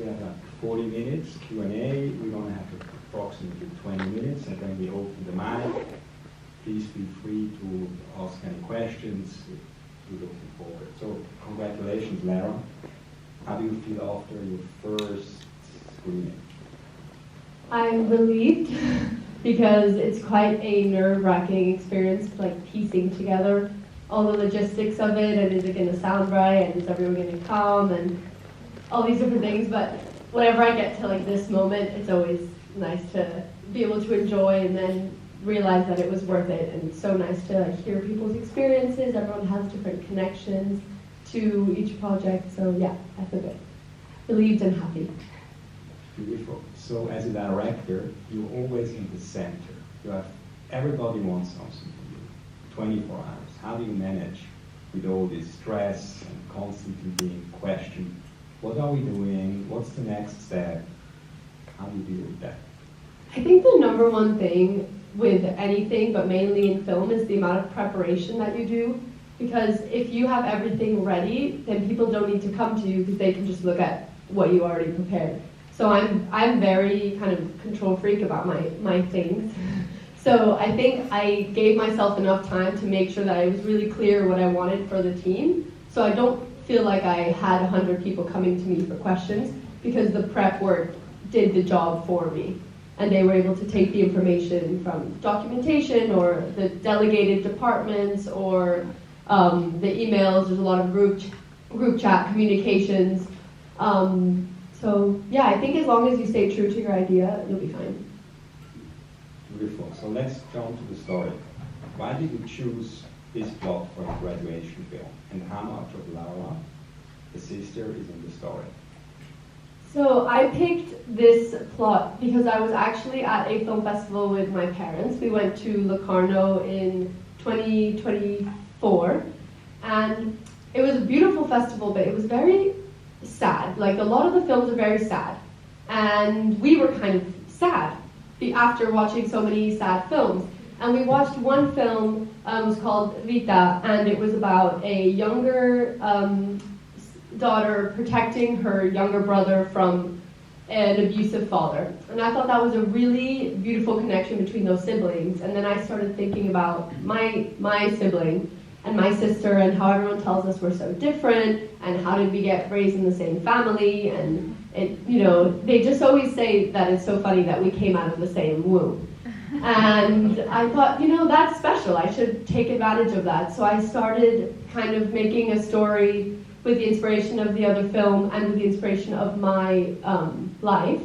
we have 40 minutes Q&A. We're going to have approximately 20 minutes, and then we open the mic. Please feel free to ask any questions. We're looking forward. So, congratulations, Lara. How do you feel after your first screening? I'm relieved because it's quite a nerve-wracking experience, like piecing together all the logistics of it, and is it going to sound right, and is everyone going to come, and all these different things. But whenever I get to like this moment, it's always nice to be able to enjoy and then realize that it was worth it. And it's so nice to like hear people's experiences. Everyone has different connections to each project. So yeah, I feel good, relieved and happy. Beautiful. So as a director, you're always in the center. You have everybody wants something from you, 24 hours. How do you manage with all this stress and constantly being questioned? What are we doing? What's the next step? How do you deal with that? I think the number one thing with anything, but mainly in film, is the amount of preparation that you do. Because if you have everything ready, then people don't need to come to you because they can just look at what you already prepared. So I'm very kind of control freak about my things. So I think I gave myself enough time to make sure that I was really clear what I wanted for the team. So I don't feel like I had 100 people coming to me for questions, because the prep work did the job for me. And they were able to take the information from documentation or the delegated departments or the emails. There's a lot of group chat communications. So yeah, I think as long as you stay true to your idea, you'll be fine. Beautiful. So let's jump to the story. Why did you choose this plot for a graduation film? And how much of Laura, the sister, is in the story? So I picked this plot because I was actually at a film festival with my parents. We went to Locarno in 2024, and it was a beautiful festival, but it was very sad. Like, a lot of the films are very sad, and we were kind of sad after watching so many sad films. And we watched one film, it was called Vita, and it was about a younger daughter protecting her younger brother from an abusive father. And I thought that was a really beautiful connection between those siblings. And then I started thinking about my sibling and my sister, and how everyone tells us we're so different, and how did we get raised in the same family, and it, you know, they just always say that it's so funny that we came out of the same womb. And I thought, you know, that's special. I should take advantage of that. So I started kind of making a story with the inspiration of the other film and with the inspiration of my life,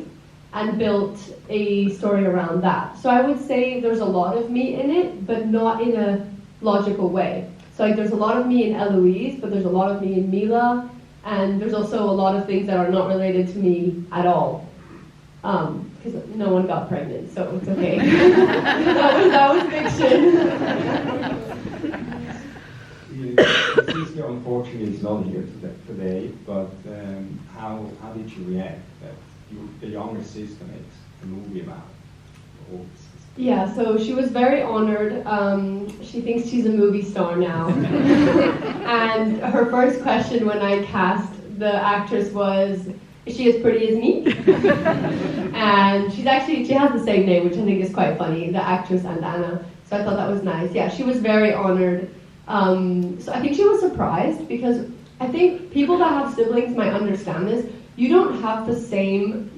and built a story around that. So I would say there's a lot of me in it, but not in a logical way. So like, there's a lot of me in Eloise, but there's a lot of me in Mila, and there's also a lot of things that are not related to me at all. Because no one got pregnant, so it's okay. that was fiction. Your sister, unfortunately, is not here today, but how did you react that the younger sister makes a movie about the older sister? Yeah, so she was very honored. She thinks she's a movie star now. And her first question when I cast the actress was, is she as pretty as me? And she has the same name, which I think is quite funny, the actress and Anna. So I thought that was nice. Yeah, she was very honored. So I think she was surprised, because I think people that have siblings might understand this. You don't have the same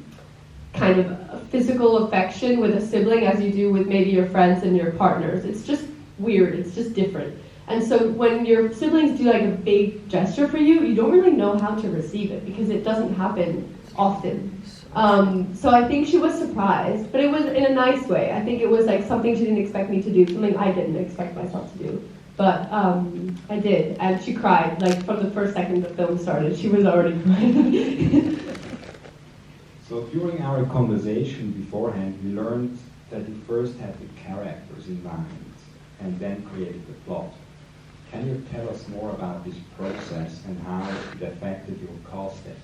kind of physical affection with a sibling as you do with maybe your friends and your partners. It's just weird, it's just different. And so when your siblings do like a big gesture for you, you don't really know how to receive it, because it doesn't happen often. So I think she was surprised, but it was in a nice way. I think it was like something she didn't expect me to do, something I didn't expect myself to do. But I did, and she cried. Like, from the first second the film started, she was already crying. So during our conversation beforehand, we learned that you first had the characters in mind and then created the plot. Can you tell us more about this process and how it affected your casting?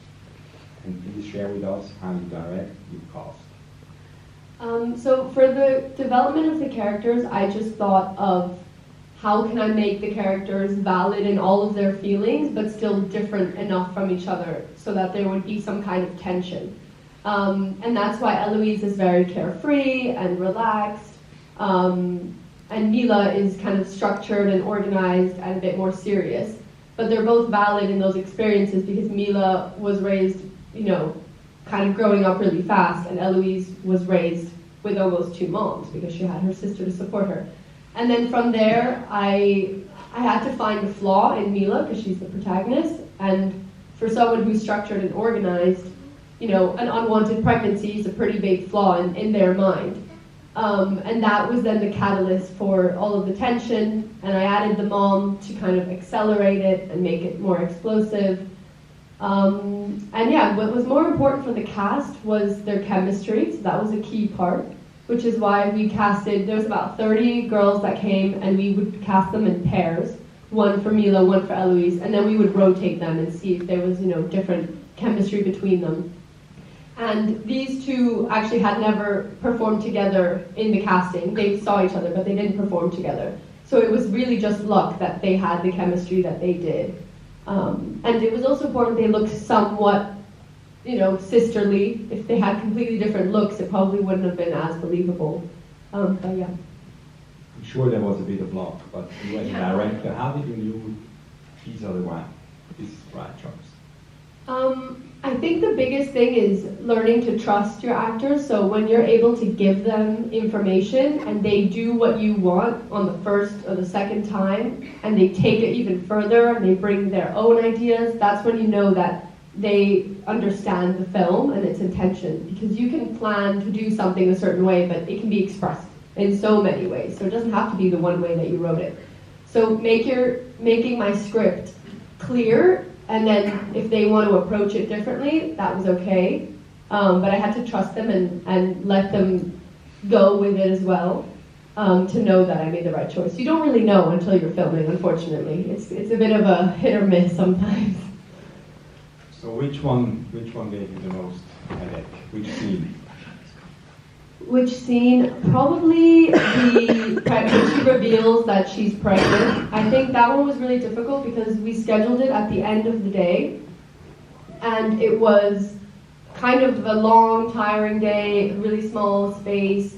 And please share with us how you direct your cast. So for the development of the characters, I just thought of how can I make the characters valid in all of their feelings, but still different enough from each other so that there would be some kind of tension. And that's why Eloise is very carefree and relaxed, and Mila is kind of structured and organized and a bit more serious. But they're both valid in those experiences because Mila was raised, kind of growing up really fast, and Eloise was raised with almost two moms because she had her sister to support her. And then from there, I had to find a flaw in Mila because she's the protagonist, and for someone who's structured and organized, an unwanted pregnancy is a pretty big flaw in their mind. And that was then the catalyst for all of the tension, and I added the mom to kind of accelerate it and make it more explosive. What was more important for the cast was their chemistry, so that was a key part, which is why we casted, there was about 30 girls that came, and we would cast them in pairs, one for Mila, one for Eloise, and then we would rotate them and see if there was, different chemistry between them. And these two actually had never performed together in the casting. They saw each other, but they didn't perform together. So it was really just luck that they had the chemistry that they did. And it was also important they looked somewhat, sisterly. If they had completely different looks, it probably wouldn't have been as believable. But yeah. I'm sure there was a bit of luck, but you as a director, how did you know these are the right choice? I think the biggest thing is learning to trust your actors. So when you're able to give them information and they do what you want on the first or the second time, and they take it even further and they bring their own ideas, that's when you know that they understand the film and its intention. Because you can plan to do something a certain way, but it can be expressed in so many ways. So it doesn't have to be the one way that you wrote it. So making my script clear, and then if they want to approach it differently, that was okay. But I had to trust them and let them go with it as well, to know that I made the right choice. You don't really know until you're filming, unfortunately. It's a bit of a hit or miss sometimes. So which one gave you the most headache? Which scene? Which scene? Probably when she reveals that she's pregnant. I think that one was really difficult because we scheduled it at the end of the day, and it was kind of a long, tiring day, really small space,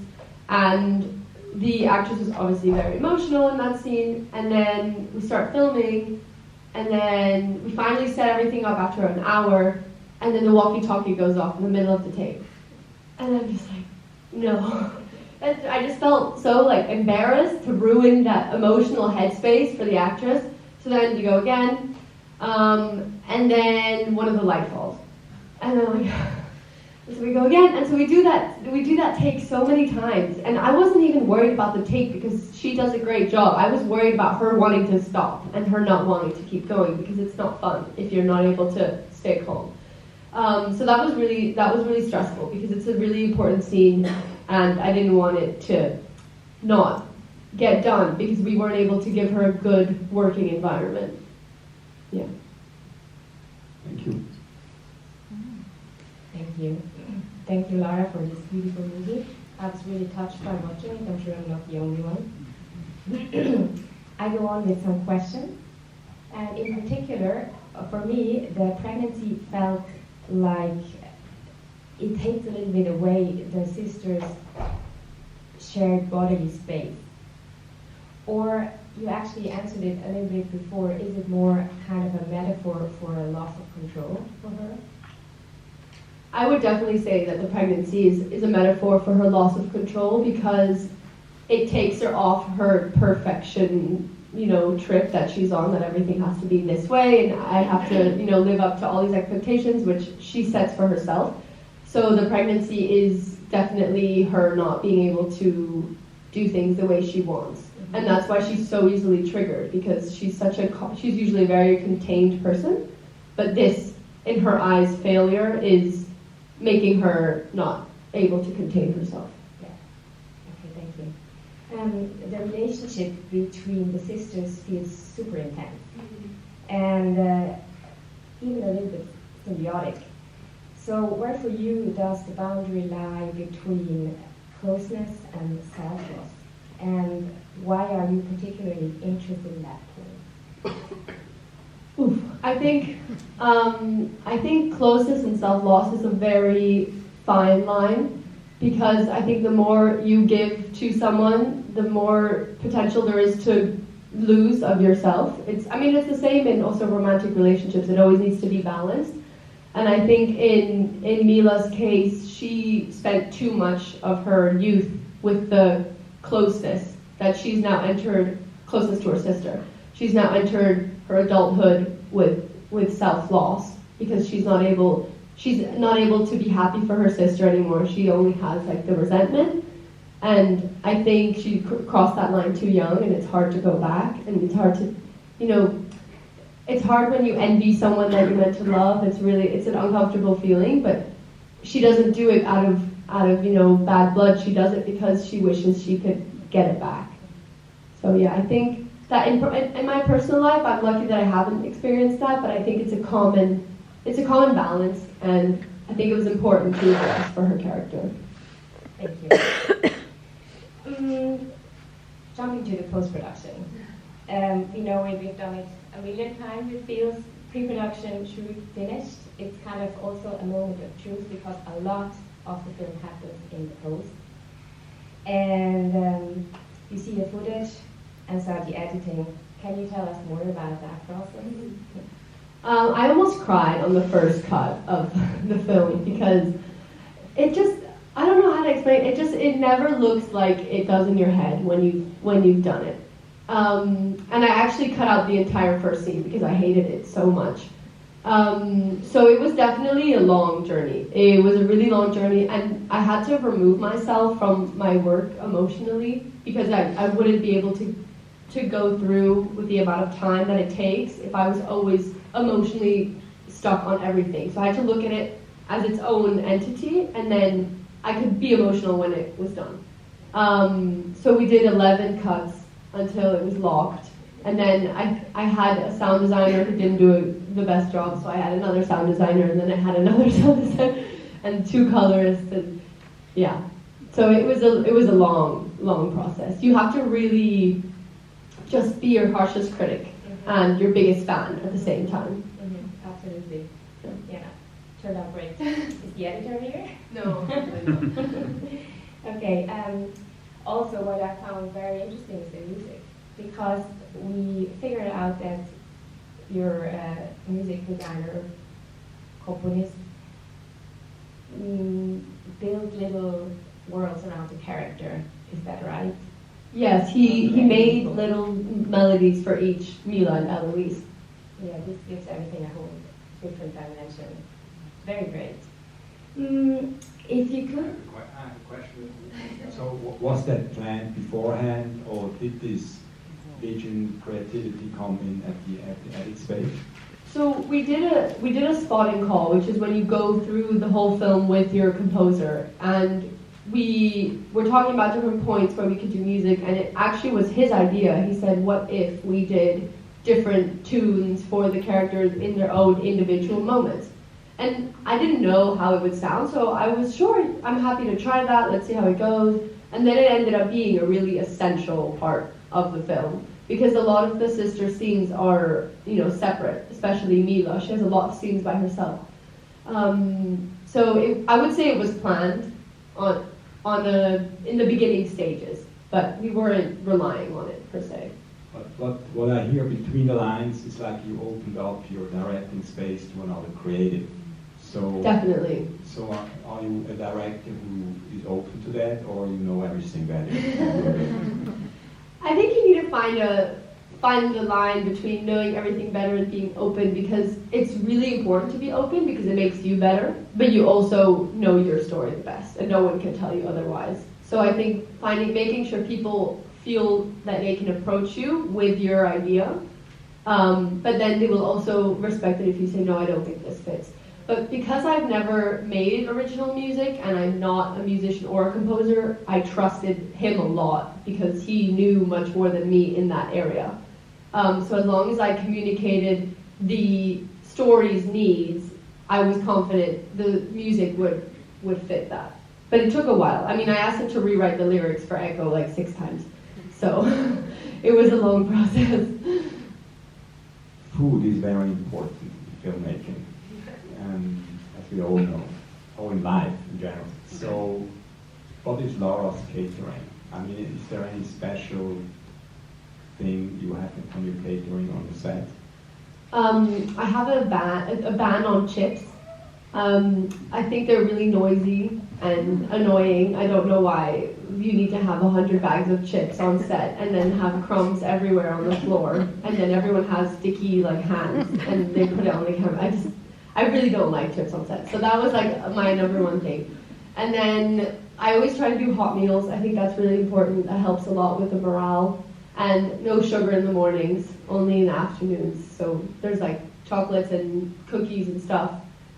and the actress was obviously very emotional in that scene, and then we start filming, and then we finally set everything up after an hour, and then the walkie-talkie goes off in the middle of the tape. And I'm just like, no. And I just felt so embarrassed to ruin that emotional headspace for the actress. So then you go again, and then one of the light falls. And then so we go again, and so we do that take so many times. And I wasn't even worried about the take because she does a great job. I was worried about her wanting to stop and her not wanting to keep going because it's not fun if you're not able to stay calm. So that was really stressful because it's a really important scene, and I didn't want it to not get done because we weren't able to give her a good working environment. Yeah. Thank you. Thank you. Thank you, Lara, for this beautiful movie. I was really touched by watching it. I'm sure I'm not the only one. I go on with some questions. And in particular, for me, the pregnancy felt like it takes a little bit away the sisters' shared bodily space. Or you actually answered it a little bit before, is it more kind of a metaphor for a loss of control for her? I would definitely say that the pregnancy is a metaphor for her loss of control because it takes her off her perfection, trip that she's on, that everything has to be this way and I have to, live up to all these expectations which she sets for herself. So the pregnancy is definitely her not being able to do things the way she wants. And that's why she's so easily triggered, because she's usually a very contained person, but this, in her eyes, failure is making her not able to contain herself. Yeah. Okay, thank you. The relationship between the sisters feels super intense, and even a little bit symbiotic. So where for you does the boundary lie between closeness and self-loss? And why are you particularly interested in that poem? I think closeness and self-loss is a very fine line, because I think the more you give to someone, the more potential there is to lose of yourself. It's the same in also romantic relationships. It always needs to be balanced. And I think in Mila's case, she spent too much of her youth with the closeness that she's now entered, closeness to her sister. She's now entered her adulthood with self-loss, because she's not able to be happy for her sister anymore. She only has like the resentment. And I think she crossed that line too young, and it's hard to go back, and it's hard to, it's hard when you envy someone that you're meant to love. It's an uncomfortable feeling, but she doesn't do it out of bad blood. She does it because she wishes she could get it back. So yeah, I think that in my personal life, I'm lucky that I haven't experienced that, but I think it's a common balance, and I think it was important to address for her character. Thank you. Jumping to the post-production. We've done it a million times. It feels pre-production, shoot, finished. It's kind of also a moment of truth, because a lot of the film happens in the post. And you see the footage and start the editing. Can you tell us more about that process? I almost cried on the first cut of the film, because it just, I don't know how to explain it. It never looks like it does in your head when you've done it. And I actually cut out the entire first scene because I hated it so much. So it was definitely a long journey. It was a really long journey, and I had to remove myself from my work emotionally, because I wouldn't be able to go through with the amount of time that it takes if I was always emotionally stuck on everything. So I had to look at it as its own entity, and then I could be emotional when it was done. So we did 11 cuts until it was locked. And then I had a sound designer who didn't do the best job, so I had another sound designer, and then I had another sound designer, and 2 colorists, and yeah. So it was a long process. You have to really just be your harshest critic and your biggest fan at the same time. Absolutely. Yeah. Turned out great. Is the editor here? No. Okay. Also, what I found very interesting is the music, because we figured out that you're a music designer, componist, build little worlds around the character. Is that right? Yes, he made little melodies for each Mila and Eloise. Yeah, this gives everything a whole different dimension. Very great. If you could... I have a question. So was that planned beforehand, or did this vision, creativity come in at the edit stage? So we did a spotting call, which is when you go through the whole film with your composer, and we were talking about different points where we could do music, and it actually was his idea. He said, what if we did different tunes for the characters in their own individual moments? And I didn't know how it would sound, so I was sure, I'm happy to try that, let's see how it goes. And then it ended up being a really essential part of the film, because a lot of the sister scenes are, separate, especially Mila. She has a lot of scenes by herself. So I would say it was planned in the beginning stages, but we weren't relying on it per se. But what I hear between the lines is like you opened up your directing space to another creative. So definitely. So are you a director who is open to that, or you know everything better? I think you need to find the line between knowing everything better and being open, because it's really important to be open because it makes you better, but you also know your story the best, and no one can tell you otherwise. So I think making sure people feel that they can approach you with your idea, but then they will also respect it if you say, no, I don't think this fits. But because I've never made original music, and I'm not a musician or a composer, I trusted him a lot because he knew much more than me in that area. So as long as I communicated the story's needs, I was confident the music would fit that. But it took a while. I mean, I asked him to rewrite the lyrics for Echo like 6 times. So it was a long process. Food is very important in filmmaking, as we all know, or in life in general. So, what is Laura's catering? I mean, is there any special thing you have on your catering on the set? I have a ban on chips. I think they're really noisy and annoying. I don't know why you need to have 100 bags of chips on set and then have crumbs everywhere on the floor, and then everyone has sticky like hands and they put it on the camera. I really don't like chips on set. So that was like my number one thing. And then I always try to do hot meals. I think that's really important. That helps a lot with the morale. And no sugar in the mornings, only in the afternoons. So there's like chocolates and cookies and stuff,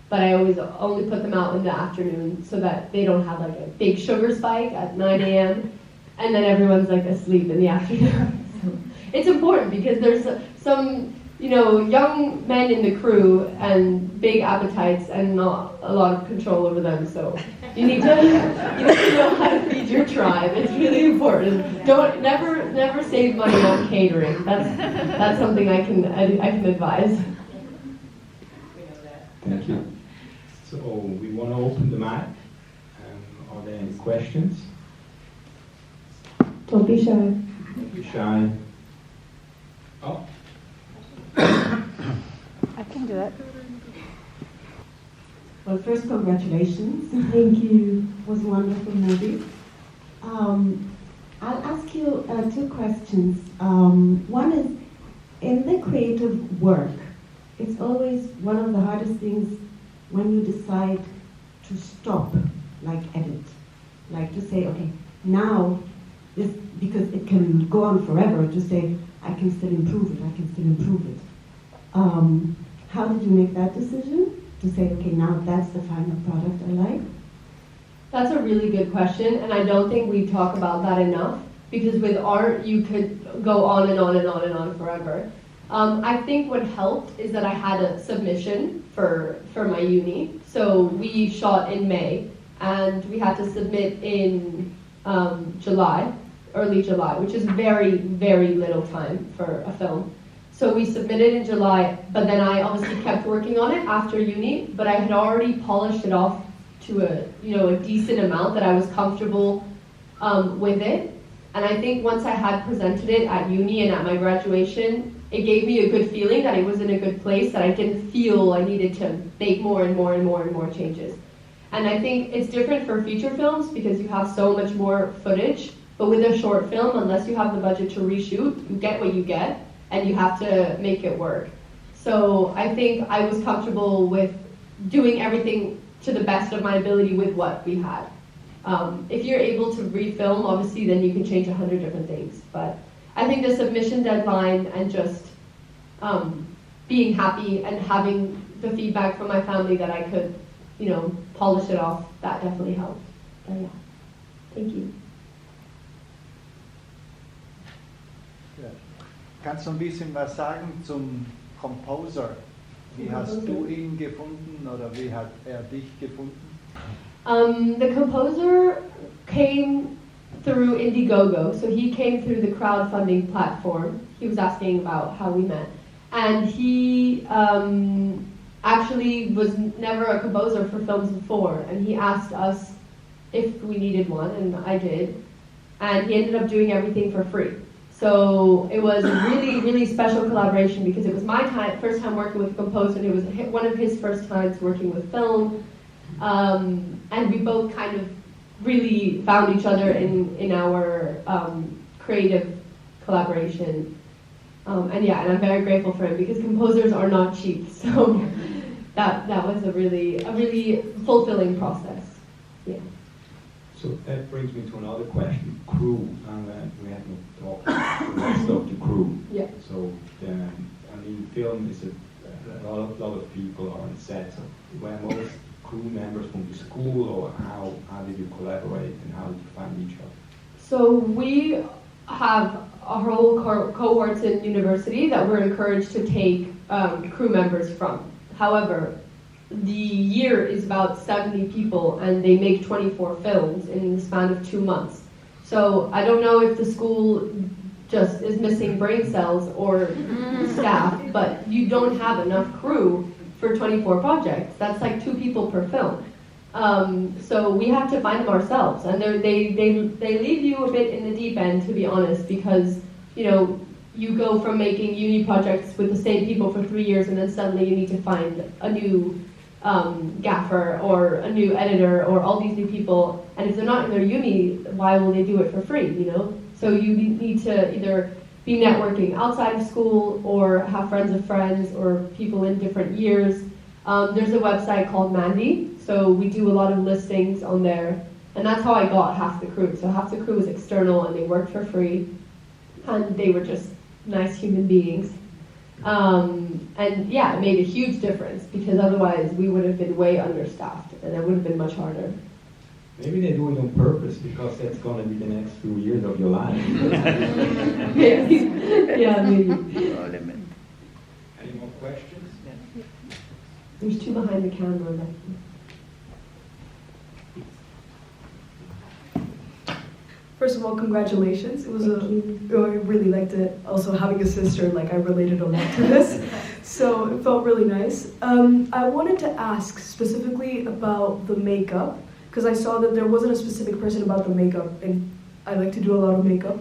but I always only put them out in the afternoon so that they don't have like a big sugar spike at 9 a.m. and then everyone's like asleep in the afternoon. So it's important because there's some, young men in the crew and big appetites and not a lot of control over them. So you need to know how to feed your tribe. It's really important. Don't never save money on catering. That's something I can advise. Thank you. So we want to open the mic. Are there any questions? Don't be shy. Don't be shy. Oh. I can do it. Well, first, congratulations. Thank you. It was a wonderful movie. I'll ask you two questions. One is, in the creative work, it's always one of the hardest things when you decide to stop, like edit. Like to say, okay, now, this, because it can go on forever, to say, I can still improve it. How did you make that decision? To say, okay, now that's the final product I like? That's a really good question, and I don't think we talk about that enough, because with art, you could go on and on and on and on forever. I think what helped is that I had a submission for my uni. So we shot in May, and we had to submit in July, early July, which is very, very little time for a film. So we submitted in July, but then I obviously kept working on it after uni, but I had already polished it off to a decent amount that I was comfortable with it. And I think once I had presented it at uni and at my graduation, it gave me a good feeling that it was in a good place, that I didn't feel I needed to make more and more and more and more changes. And I think it's different for feature films because you have so much more footage, but with a short film, unless you have the budget to reshoot, you get what you get, and you have to make it work. So I think I was comfortable with doing everything to the best of my ability with what we had. If you're able to refilm, obviously, then you can change 100 different things. But I think the submission deadline and just being happy and having the feedback from my family that I could, polish it off, that definitely helped. But yeah, thank you. Kannst du ein bisschen was sagen zum Composer? Wie hast du ihn gefunden oder wie hat dich gefunden? The composer came through Indiegogo, so he came through the crowdfunding platform. He was asking about how we met. And he actually was never a composer for films before, and he asked us if we needed one, and I did. And he ended up doing everything for free. So it was a really, really special collaboration because it was my first time working with a composer, and it was one of his first times working with film. And we both kind of really found each other in our creative collaboration. And I'm very grateful for him because composers are not cheap. So that was a really fulfilling process. Yeah. So that brings me to another question. Crew. We have not talked about the rest of the crew. Yeah. So film is a lot of people are on set. So were most crew members from the school, or how did you collaborate and how did you find each other? So we have our whole cohorts in university that we're encouraged to take crew members from. However, the year is about 70 people and they make 24 films in the span of 2 months. So I don't know if the school just is missing brain cells or staff, but you don't have enough crew for 24 projects. That's like 2 people per film. So we have to find them ourselves, and they leave you a bit in the deep end, to be honest, because you go from making uni projects with the same people for 3 years, and then suddenly you need to find a new gaffer or a new editor or all these new people, and if they're not in their uni, why will they do it for free? So you need to either be networking outside of school or have friends of friends or people in different years. There's a website called Mandy, so we do a lot of listings on there, and that's how I got half the crew. So half the crew was external and they worked for free, and they were just nice human beings. And yeah, it made a huge difference, because otherwise we would have been way understaffed and it would have been much harder. Maybe they do it on purpose because that's going to be the next few years of your life. Maybe. Yeah, maybe. Any more questions? There's 2 behind the camera. First of all, congratulations. It was I really liked it. Also, having a sister, I related a lot to this. So it felt really nice. I wanted to ask specifically about the makeup, because I saw that there wasn't a specific person about the makeup, and I like to do a lot of makeup.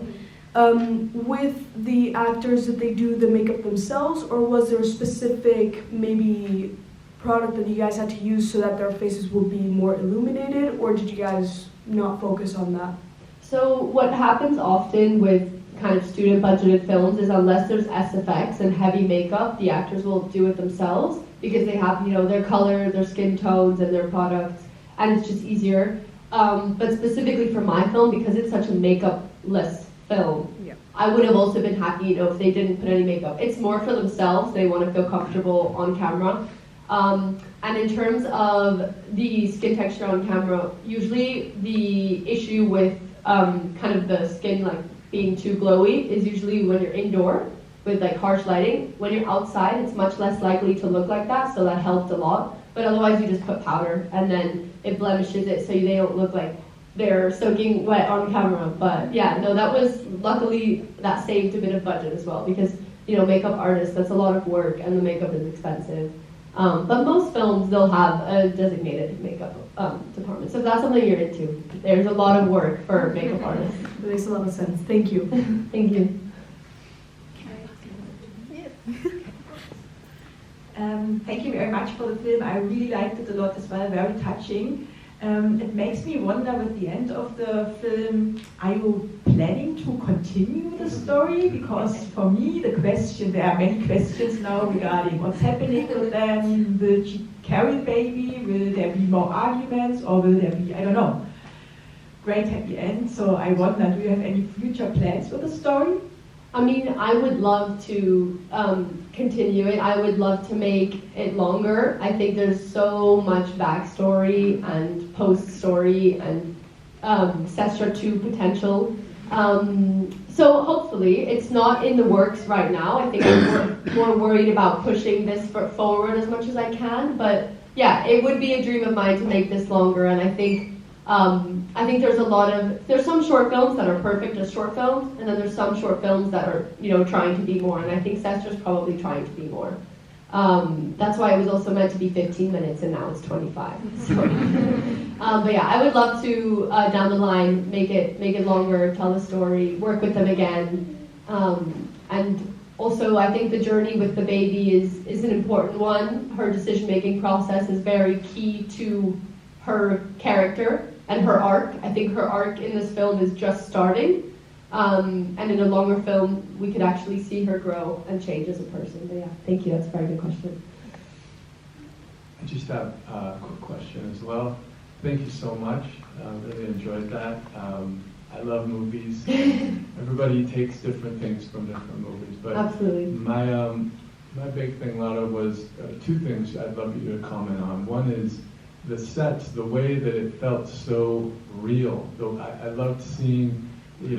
With the actors, did they do the makeup themselves, or was there a specific, maybe, product that you guys had to use so that their faces would be more illuminated, or did you guys not focus on that? So what happens often with kind of student budgeted films is, unless there's SFX and heavy makeup, the actors will do it themselves, because they have their color, their skin tones, and their products, and it's just easier. But specifically for my film, because it's such a makeup-less film, I would have also been happy if they didn't put any makeup. It's more for themselves. They want to feel comfortable on camera. And in terms of the skin texture on camera, usually the issue with kind of the skin being too glowy is usually when you're indoor with harsh lighting. When you're outside, it's much less likely to look like that, so that helped a lot. But otherwise, you just put powder and then it blemishes it so they don't look like they're soaking wet on camera. But yeah, no, luckily that saved a bit of budget as well, because makeup artists, that's a lot of work and the makeup is expensive. But most films, they'll have a designated makeup department. So if that's something you're into, there's a lot of work for makeup artists. That makes a lot of sense. Thank you. Thank you. Thank you very much for the film. I really liked it a lot as well, very touching. It makes me wonder, with the end of the film, are you planning to continue the story? Because for me, there are many questions now regarding what's happening with them. Will she carry the baby? Will there be more arguments? Or will there be, I don't know, great happy end? So I wonder, do you have any future plans for the story? I mean, I would love to continue it. I would love to make it longer. I think there's so much backstory and post-story and Sestra 2 potential. So hopefully, it's not in the works right now. I think I'm more worried about pushing this forward as much as I can. But yeah, it would be a dream of mine to make this longer, and I think there's some short films that are perfect as short films, and then there's some short films that are, trying to be more, and I think Sestra's probably trying to be more. That's why it was also meant to be 15 minutes, and now it's 25. So, but yeah, I would love to, down the line, make it longer, tell the story, work with them again, and also I think the journey with the baby is an important one. Her decision-making process is very key to her character and her arc. I think her arc in this film is just starting, and in a longer film we could actually see her grow and change as a person. But yeah, thank you, that's a very good question. I just have a quick question as well. Thank you so much, really enjoyed that. I love movies. Everybody takes different things from different movies, but absolutely. My big thing, Lara, was 2 things I'd love you to comment on. One is the sets, the way that it felt so real. I loved seeing, the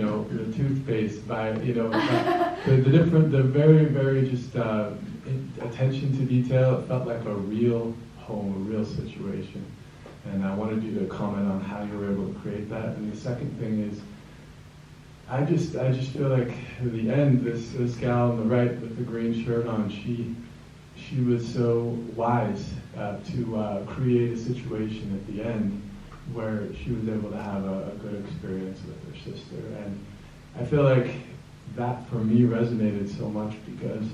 toothpaste the very, very just attention to detail. It felt like a real home, a real situation. And I wanted you to comment on how you were able to create that. And the second thing is, I just feel like at the end, this gal on the right with the green shirt on, she was so wise to create a situation at the end where she was able to have a good experience with her sister. And I feel like that for me resonated so much because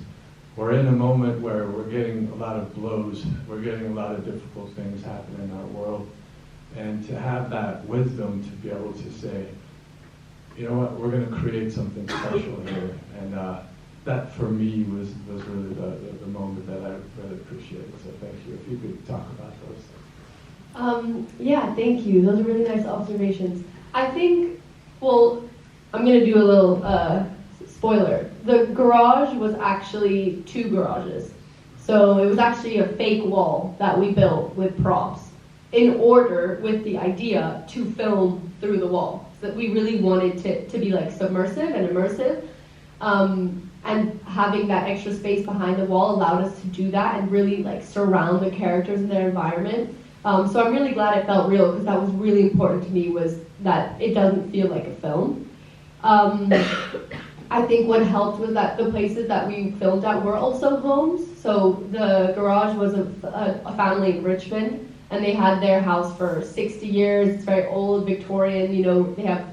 we're in a moment where we're getting a lot of blows, we're getting a lot of difficult things happen in our world. And to have that wisdom to be able to say, you know what, we're going to create something special here. And that for me was really the moment that I really appreciated. So thank you. If you could talk about those. Yeah, thank you. Those are really nice observations. I think, well, I'm going to do a little spoiler. The garage was actually 2 garages. So it was actually a fake wall that we built with props in order with the idea to film through the wall. So that we really wanted to be like submersive and immersive. And having that extra space behind the wall allowed us to do that and really like surround the characters in their environment. So I'm really glad it felt real because that was really important to me, was that it doesn't feel like a film. I think what helped was that the places that we filmed at were also homes. So the garage was a family in Richmond, and they had their house for 60 years. It's very old, Victorian, you know, they have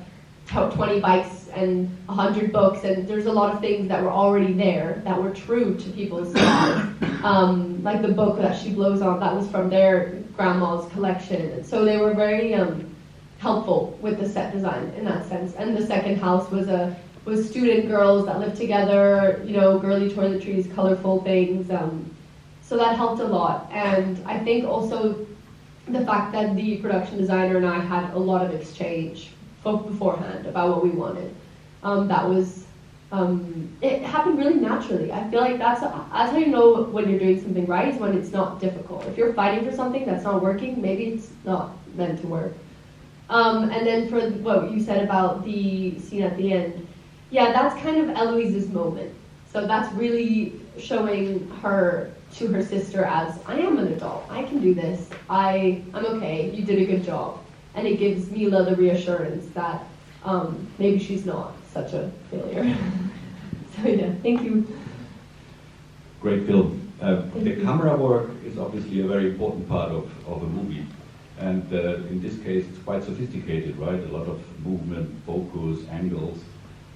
20 bikes and 100 books, and there's a lot of things that were already there that were true to people's lives. Like the book that she blows on, that was from their grandma's collection. And so they were very helpful with the set design in that sense. And the second house was student girls that lived together, you know, girly toiletries, colorful things. So that helped a lot. And I think also the fact that the production designer and I had a lot of exchange beforehand about what we wanted. It happened really naturally. I feel like that's how you know when you're doing something right, is when it's not difficult. If you're fighting for something that's not working, maybe it's not meant to work. And then for what you said about the scene at the end, yeah, that's kind of Eloise's moment. So that's really showing her to her sister as, I am an adult, I can do this, I'm okay, you did a good job. And it gives Mila the reassurance that maybe she's not such a failure. So yeah, thank you. Great film. The camera work is obviously a very important part of a movie. And in this case, it's quite sophisticated, right? A lot of movement, focus, angles.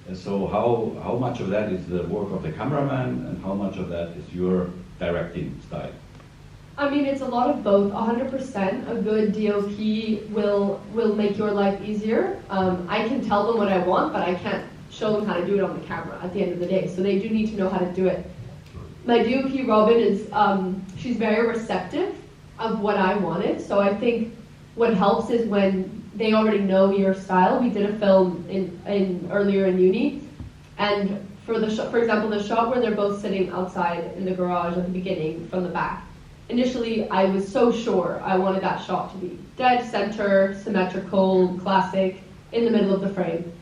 And so how much of that is the work of the cameraman and how much of that is your directing style? I mean, it's a lot of both. 100%. A good DOP will make your life easier. I can tell them what I want, but I can't show them how to do it on the camera at the end of the day. So they do need to know how to do it. My DOP, Robin, is she's very receptive of what I wanted. So I think what helps is when they already know your style. We did a film earlier in uni, and for example, the shot where they're both sitting outside in the garage at the beginning from the back. Initially, I was so sure I wanted that shot to be dead center, symmetrical, classic, in the middle of the frame.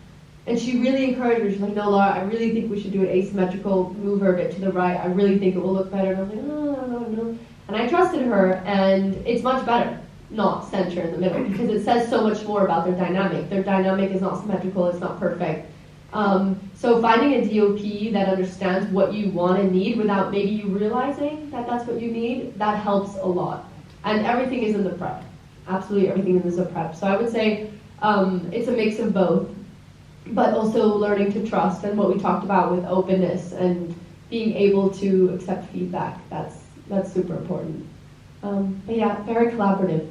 And she really encouraged me. She's like, no, Laura, I really think we should do it asymmetrical, move her a bit to the right. I really think it will look better. And I was like, no. And I trusted her, and it's much better not center in the middle, because it says so much more about their dynamic. Their dynamic is not symmetrical, it's not perfect. So finding a DOP that understands what you want and need without maybe you realizing that that's what you need, that helps a lot. And everything is in the prep. Absolutely everything is a prep. So I would say it's a mix of both, but also learning to trust, and what we talked about with openness and being able to accept feedback. That's super important. But yeah, very collaborative.